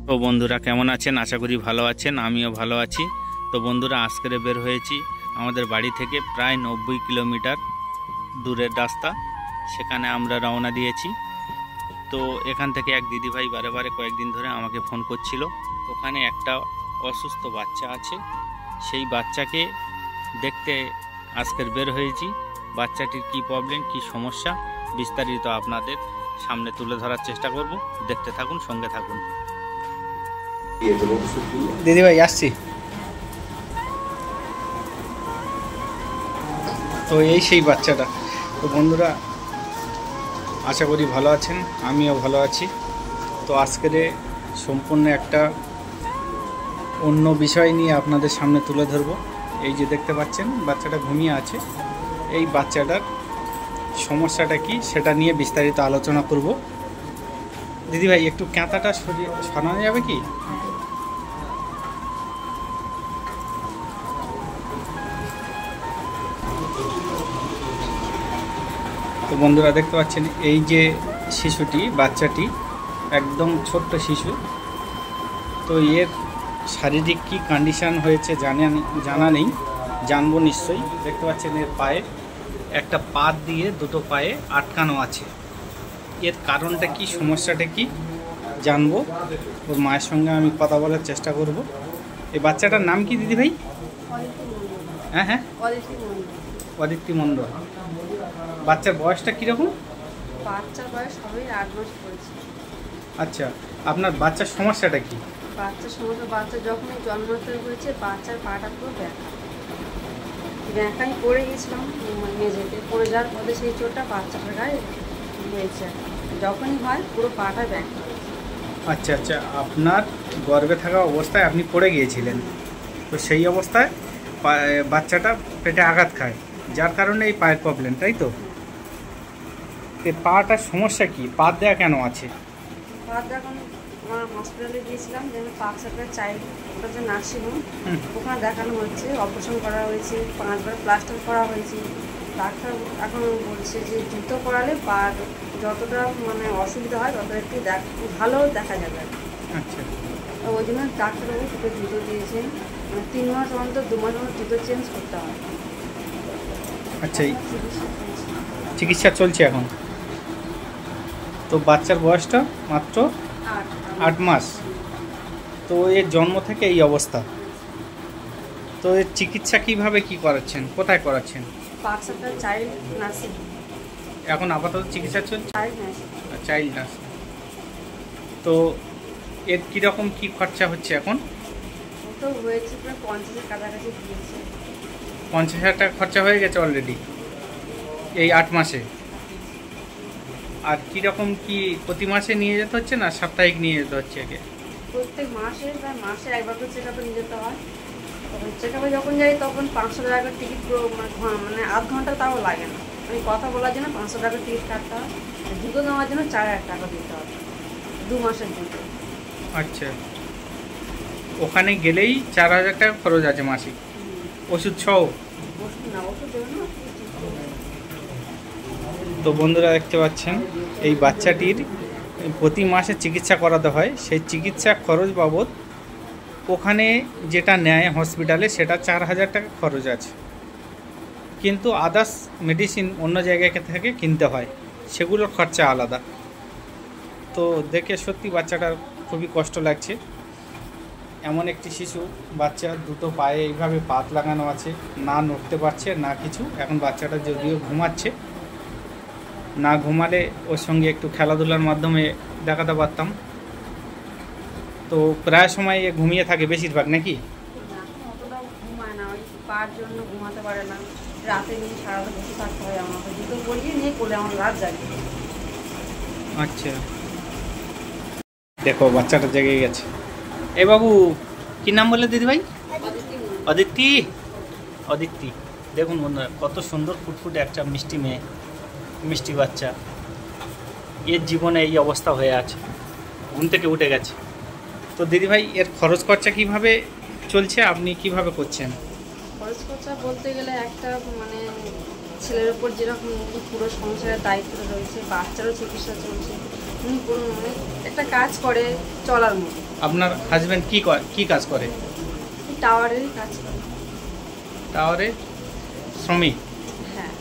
তো বন্ধুরা কেমন আছেন? আশা করি ভালো আছেন, আমিও ভালো আছি। তো বন্ধুরা আজকে বের হয়েছি আমাদের বাড়ি থেকে প্রায় 90 কিলোমিটার দূরের রাস্তা, সেখানে আমরা রওনা দিয়েছি। তো এখান থেকে এক দিদিভাই বারে বারে কয়েকদিন ধরে আমাকে ফোন করছিল। ওখানে একটা অসুস্থ বাচ্চা আছে, সেই বাচ্চাকে দেখতে আজকের বের হয়েছি। বাচ্চাটির কি প্রবলেম, কি সমস্যা, বিস্তারিত আপনাদের সামনে তুলে ধরার চেষ্টা করব। দেখতে থাকুন, সঙ্গে থাকুন। দিদিভাই আসছি। তো এই সেই বাচ্চাটা। তো বন্ধুরা আশা করি ভালো আছেন, আমিও ভালো আছি। তো আজকের সম্পূর্ণ একটা অন্য বিষয় নিয়ে আপনাদের সামনে তুলে ধরব। এই যে দেখতে পাচ্ছেন বাচ্চাটা ঘুমিয়ে আছে, এই বাচ্চাটার সমস্যাটা কি সেটা নিয়ে বিস্তারিত আলোচনা করব। দিদিভাই একটু ক্যাঁথাটা সরানো যাবে কি? তো বন্ধুরা দেখতে পাচ্ছেন এই যে শিশুটি, বাচ্চাটি একদম ছোট্ট শিশু। তো এর শারীরিক কি কন্ডিশন হয়েছে জানা নেই, জানবো নিশ্চয়ই। দেখতে পাচ্ছেন এর পায়ে একটা পাত দিয়ে দুটো পায়ে আটকানো আছে। এর কারণটা কি, সমস্যাটা কি জানবো। ওর মায়ের সঙ্গে আমি কথা বলার চেষ্টা করব। এই বাচ্চাটার নাম কি দিদিভাই? হ্যাঁ, অদিতি মণ্ডল। বাচ্চার বয়সটা কীরকম? বাচ্চার বয়স হবে 8 মাস পড়েছে। আচ্ছা, আপনার বাচ্চার সমস্যাটা কি? বাচ্চার সমস্যা, বাচ্চা যখনই জন্মতে হয়েছে বাচ্চার পাটা পুরো ব্যাঁকা। আমি পড়ে গেছিলাম মেঝেতে, পড়ে যাওয়ার পরে সেই চোটটা বাচ্চাটার গায়ে হয়েছে। যখনই হয় পুরো পাটা ব্যাঁকা। আচ্ছা আচ্ছা, আপনার গর্ভে থাকা অবস্থায় আপনি পড়ে গিয়েছিলেন, তো সেই অবস্থায় বাচ্চাটা পেটে আঘাত খায়, যার কারণে এই পায়ের প্রবলেম, তাই তো? পাটার সমস্যা কি, পাত দেওয়া কেন আছে? পাত দেওয়া আমার হসপিটালে গিয়েছিলাম, যেন পাকসাপের চাইল্ড, ওটা যে নার্সিংহোম, ওখানে দেখানো হচ্ছে, অপারেশন করা হয়েছে, 5 বার প্লাস্টার করা হয়েছে। ডাক্তার এখন বলছে যে জুতো পরালে পার যতটা মানে অসুবিধা হয় তত একটু ভালো দেখা যাবে। আচ্ছা, ওই জন্য ডাক্তারবাবু দুটো জুতো দিয়েছেন, মানে 3 মাস অন্তর 2 মাস অন্তর জুতো চেঞ্জ করতে হয়। আচ্ছা, চিকিৎসা চলছে এখন। তো বাচ্চার বয়সটা মাত্র 8 মাস। তো এর জন্ম থেকে এই অবস্থা। তো এর চিকিৎসা কিভাবে কি করাচ্ছেন, কোথায় করাচ্ছেন? পাকসাপের চাইল্ড নার্সিং। এখন আপাতত চিকিৎসা চলছে চাইল্ড নার্সিং। তো এর কীরকম কি খরচা হচ্ছে এখন? তো হয়েছে প্রায় 50-এর কাছাকাছি দিয়েছে। 50,000 টাকা খরচা হয়ে গেছে অলরেডি এই 8 মাসে। আর কীরকম কি প্রতি মাসে নিয়ে যেতে হচ্ছে না সাপ্তাহিক নিয়ে যেতে হচ্ছে? একে প্রত্যেক মাসে বা মাসে একবার করে চেক আপে নিয়ে যেতে হয়। তখন চেক আপে যখন যাই তখন 500 টাকার টিকিট, মানে আধ ঘন্টা তাও লাগে না। আমি কথা বলার জন্য 500 টাকার টিকিট কাটতে হয়। জুতো নেওয়ার জন্য 4,000 টাকা দিতে হবে 2 মাসের জন্য। আচ্ছা, ওখানে গেলেই 4,000 টাকা খরচ আছে মাসিক, ওষুধ সহ? ওষুধ না, ওষুধ দেবে না। তো বন্ধুরা দেখতে পাচ্ছেন এই বাচ্চাটির প্রতি মাসে চিকিৎসা করাতে হয়। সেই চিকিৎসা খরচ বাবদ ওখানে যেটা নেয় হসপিটালে সেটা 4,000 টাকা খরচ আছে, কিন্তু আদার্স মেডিসিন অন্য জায়গা থেকে কিনতে হয়, সেগুলোর খরচা আলাদা। তো দেখে সত্যি বাচ্চাটার খুবই কষ্ট লাগছে। এমন একটি শিশু বাচ্চা, দুটো পায়ে এইভাবে পাত লাগানো আছে, না নড়তে পারছে না কিছু। এখন বাচ্চাটা যদিও ঘুমাচ্ছে, না ঘুমালে ওর সঙ্গে একটু খেলাধুলার মাধ্যমে দেখাতে পারতাম। তো প্রায় সময় এ ঘুমিয়ে থাকে বেশিরভাগ, নাকি? অতটাও ঘুমায় না, ওই পার জন্য ঘুমাতে পারে না। রাতে নিয়ে সারাটা বসে থাকতে হয় আমাকে, জুতো পরিয়ে নিয়ে কোলে আমার রাত জাগে। আচ্ছা, দেখো বাচ্চাটা জেগে গেছে। এ বাবু, কি নাম বললে দিদিভাই? অদিতি। অদিতি, দেখুন বন্ধুরা কত সুন্দর ফুটফুটে একটা মিষ্টি মেয়ে, মিষ্টি বাচ্চা। এর জীবনে এই অবস্থা হয়ে আছে, ঘুম থেকে উঠে গেছে। তো দিদিভাই এর খরচ খরচা কিভাবে চলছে, আপনি কিভাবে করছেন? খরচ খরচা বলতে গেলে একটা মানে ছেলের উপর যেরকম পুরো সংসারের দায়িত্ব রয়েছে, বাচ্চারও চিকিৎসা চলছে, মানে একটা কাজ করে চলার মতো। আপনার হাজবেন্ড কি কাজ করে? টাওয়ারেরই কাজ করে। টাওয়ারে শ্রমিক? হ্যাঁ।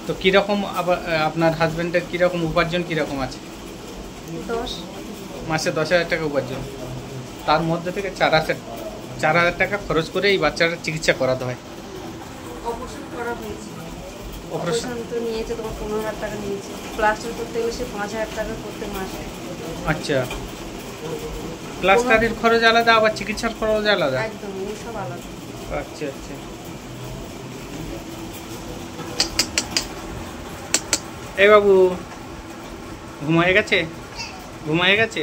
তো কীরকম আবার আপনার হাজবেন্ডের কীরকম উপার্জন কীরকম আছে? 10। মাসে 10,000 টাকা উপার্জন, তার মধ্যে থেকে 4,000 টাকা খরচ করে এই বাচ্চাটার চিকিৎসা করাতে হয়। অপারেশন করা হয়েছে। অপারেশন অপারেশন তো নিয়েছে তোমার 15,000 টাকা নিয়েছে। প্লাস্টার করতে গেলে সে 5,000 টাকা করতে মাসে। আচ্ছা, প্লাস্টারের খরচ আলাদা, আবার চিকিৎসার খরচ আলাদা? একদম, সব আলাদা। আচ্ছা আচ্ছা। এই বাবু ঘুমায়ে গেছে?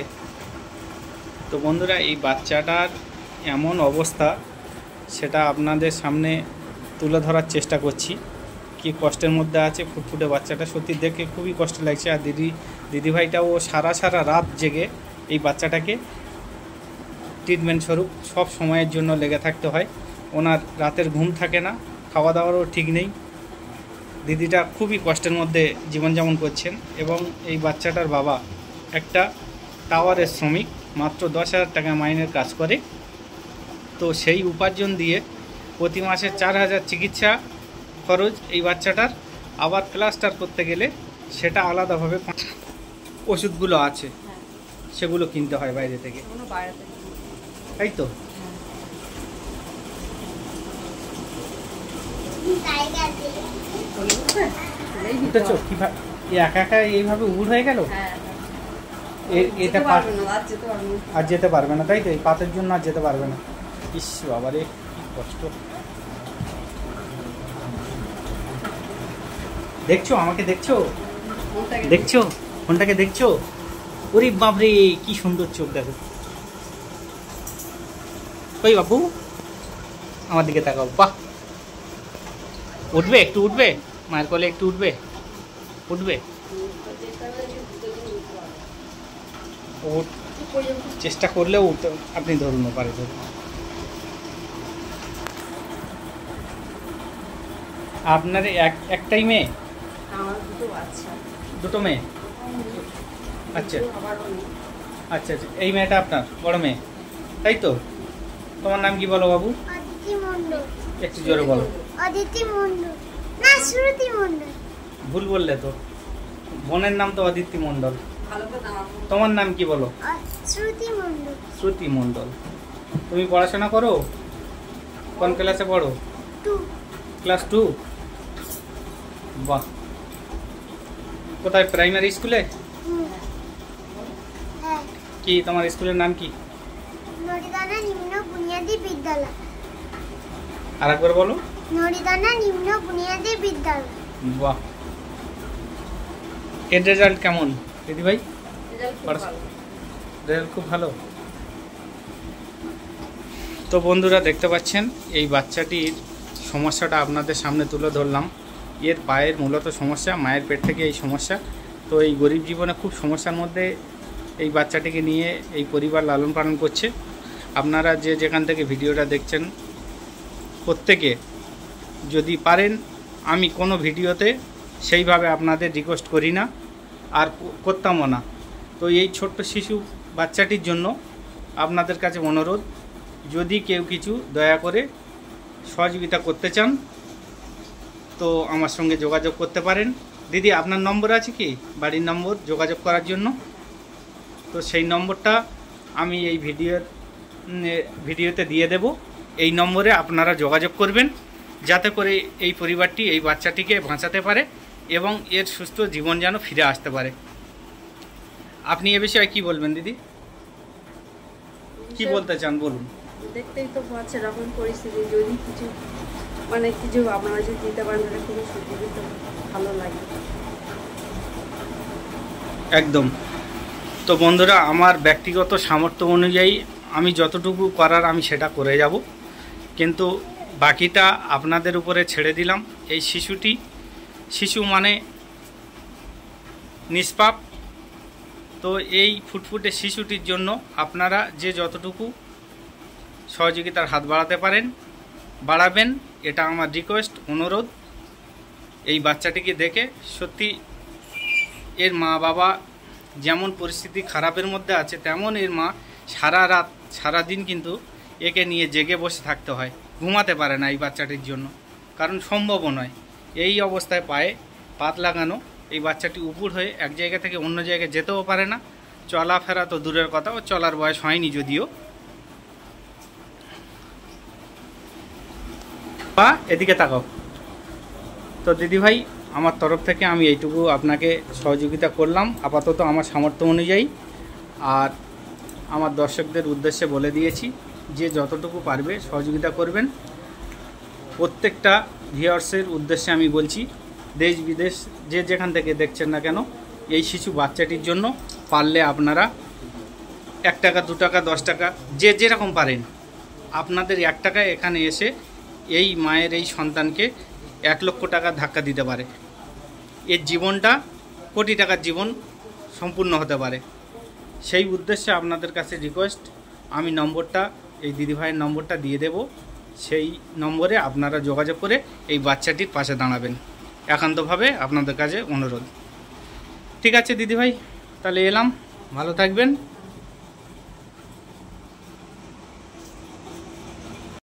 তো বন্ধুরা, এই বাচ্চাটার এমন অবস্থা সেটা আপনাদের সামনে তুলে ধরার চেষ্টা করছি। কি কষ্টের মধ্যে আছে ফুটফুটে বাচ্চাটা, সত্যি দেখে খুবই কষ্ট লাগছে। আর দিদিভাইটাও সারা রাত জেগে এই বাচ্চাটাকে ট্রিটমেন্ট স্বরূপ সব সময়ের জন্য লেগে থাকতে হয়। ওনার রাতের ঘুম থাকে না, খাওয়া দাওয়ারও ঠিক নেই। দিদিটা খুবই কষ্টের মধ্যে জীবনযাপন করছেন। এবং এই বাচ্চাটার বাবা একটা টাওয়ারের শ্রমিক, মাত্র 10,000 টাকা মাইনের কাজ করে। তো সেই উপার্জন দিয়ে প্রতি মাসে 4,000 চিকিৎসা খরচ এই বাচ্চাটার। আবার প্লাস্টার করতে গেলে সেটা আলাদাভাবে ওষুধগুলো আছে, সেগুলো কিনতে হয় বাইরে থেকে, তাই তো? একা একা এইভাবে উড় হয়ে গেল, এটা আর যেতে পারবে না, তাই তো? এই পাতের জন্য আর যেতে পারবে না। ইস বাবারে, কি কষ্ট। দেখছো আমাকে? দেখছো ফোনটাকে? দেখছো? ওরে বাপরে, কি সুন্দর চোখ, দেখো। ওই বাবু আমার দিকে তাকাও। বাহ, উঠবে? একটু উঠবে? মায়ের কোলে একটু উঠবে? ও চেষ্টা করলেও আপনি ধরুন, পারে ধরুন। আপনার একটাই মেয়ে? দুটো মেয়ে? আচ্ছা আচ্ছা আচ্ছা। এই মেয়েটা আপনার বড় মেয়ে, তাই তো? তোমার নাম কি বলো বাবু? অদিতি মণ্ডল। একটু জোরে বলো। অদিতি মণ্ডল না, শ্রুতি মণ্ডল। ভুল বললে তো, বোনের নাম তো অদিতি মণ্ডল। তোমার নাম কি বলো? শ্রুতি মণ্ডল। শ্রুতি মণ্ডল। তুমি পড়াশোনা করো? কোন ক্লাসে পড়ো? 2। ক্লাস 2? বাহ। কোথায়, প্রাইমারি স্কুলে? হ্যাঁ। কি তোমার স্কুলের নাম কি? নরিদানা নিম্ন বুনিয়াদী বিদ্যালয়। আরেকবার বলো। নরিদানা নিম্ন বুনিয়াদী বিদ্যালয়। বাহ। এর রেজাল্ট কেমন দিদি ভাই? রেজাল্ট খুব ভালো। তো বন্ধুরা, দেখতে পাচ্ছেন এই বাচ্চাটির সমস্যাটা আপনাদের সামনে তুলে ধরলাম। এর পায়ের মূলত সমস্যা, মায়ের পেট থেকে এই সমস্যা। তো এই গরিব জীবনে খুব সমস্যার মধ্যে এই বাচ্চাটিকে নিয়ে এই পরিবার লালন পালন করছে। আপনারা যে যেখান থেকে ভিডিওটা দেখছেন, প্রত্যেকে যদি পারেন, আমি কোনো ভিডিওতে সেইভাবে আপনাদের রিকোয়েস্ট করি না, আর করতামও না। তো এই ছোট্ট শিশু বাচ্চাটির জন্য আপনাদের কাছে অনুরোধ, যদি কেউ কিছু দয়া করে সহযোগিতা করতে চান তো আমার সঙ্গে যোগাযোগ করতে পারেন। দিদি, আপনার নম্বর আছে কি, বাড়ির নম্বর যোগাযোগ করার জন্য? তো সেই নম্বরটা আমি এই ভিডিওতে দিয়ে দেব। এই নম্বরে আপনারা যোগাযোগ করবেন, যাতে করে এই পরিবারটি এই বাচ্চাটিকে বাঁচাতে পারে এবং এর সুস্থ জীবন যেন ফিরে আসতে পারে। আপনি এ বিষয়ে কি বলবেন দিদি? কি বলতে চান বলুন। দেখতেই তো পাচ্ছেন এরকম পরিস্থিতি, যদি কিছু কিছু আপনারা যদি দিতে পারেন তাহলে খুবই সুবিধা, ভালো লাগে একদম। তো বন্ধুরা, আমার ব্যক্তিগত সামর্থ্য অনুযায়ী আমি যতটুকু করার আমি সেটা করে যাব, কিন্তু বাকিটা আপনাদের উপরে ছেড়ে দিলাম। এই শিশু মানে নিষ্পাপ। তো এই ফুটফুটে শিশুটির জন্য আপনারা যে যতটুকু সহযোগিতার হাত বাড়াতে পারেন বাড়াবেন, এটা আমার রিকোয়েস্ট, অনুরোধ। এই বাচ্চাটিকে দেখে সত্যি এর মা বাবা যেমন পরিস্থিতি খারাপের মধ্যে আছে, তেমন এর মা সারা রাত সারাদিন কিন্তু একে নিয়ে জেগে বসে থাকতে হয়, ঘুমাতে পারে না এই বাচ্চাটির জন্য, কারণ সম্ভবও নয়। এই অবস্থায় পায়ে পাত লাগানো এই বাচ্চাটি উপুড় হয়ে এক জায়গা থেকে অন্য জায়গায় যেতেও পারে না, চলাফেরা তো দূরের কথা, ও চলার বয়স হয়নি যদিও। বা এদিকে তাকাও। তো দিদিভাই, আমার তরফ থেকে আমি এইটুকু আপনাকে সহযোগিতা করলাম আপাতত আমার সামর্থ্য অনুযায়ী। আর আমার দর্শকদের উদ্দেশ্যে বলে দিয়েছি যে যতটুকু পারবে সহযোগিতা করবেন। প্রত্যেকটা ভিউয়ার্সের উদ্দেশ্যে আমি বলছি, দেশ বিদেশ যে যেখান থেকে দেখছেন না কেন, এই শিশু বাচ্চাটির জন্য পারলে আপনারা 1 টাকা 2 টাকা 10 টাকা যে যেরকম পারেন, আপনাদের 1 টাকায় এখানে এসে এই মায়ের এই সন্তানকে 1 লক্ষ টাকা ধাক্কা দিতে পারে। এর জীবনটা কোটি টাকার জীবন সম্পূর্ণ হতে পারে। সেই উদ্দেশ্যে আপনাদের কাছে রিকোয়েস্ট, আমি নম্বরটা, এই দিদিভাইয়ের নম্বরটা দিয়ে দেব, সেই নম্বরে আপনারা যোগাযোগ করে এই বাচ্চাটির পাশে দাঁড়াবেন, একান্তভাবে আপনাদের কাছে অনুরোধ। ঠিক আছে দিদিভাই, তাহলে এলাম, ভালো থাকবেন।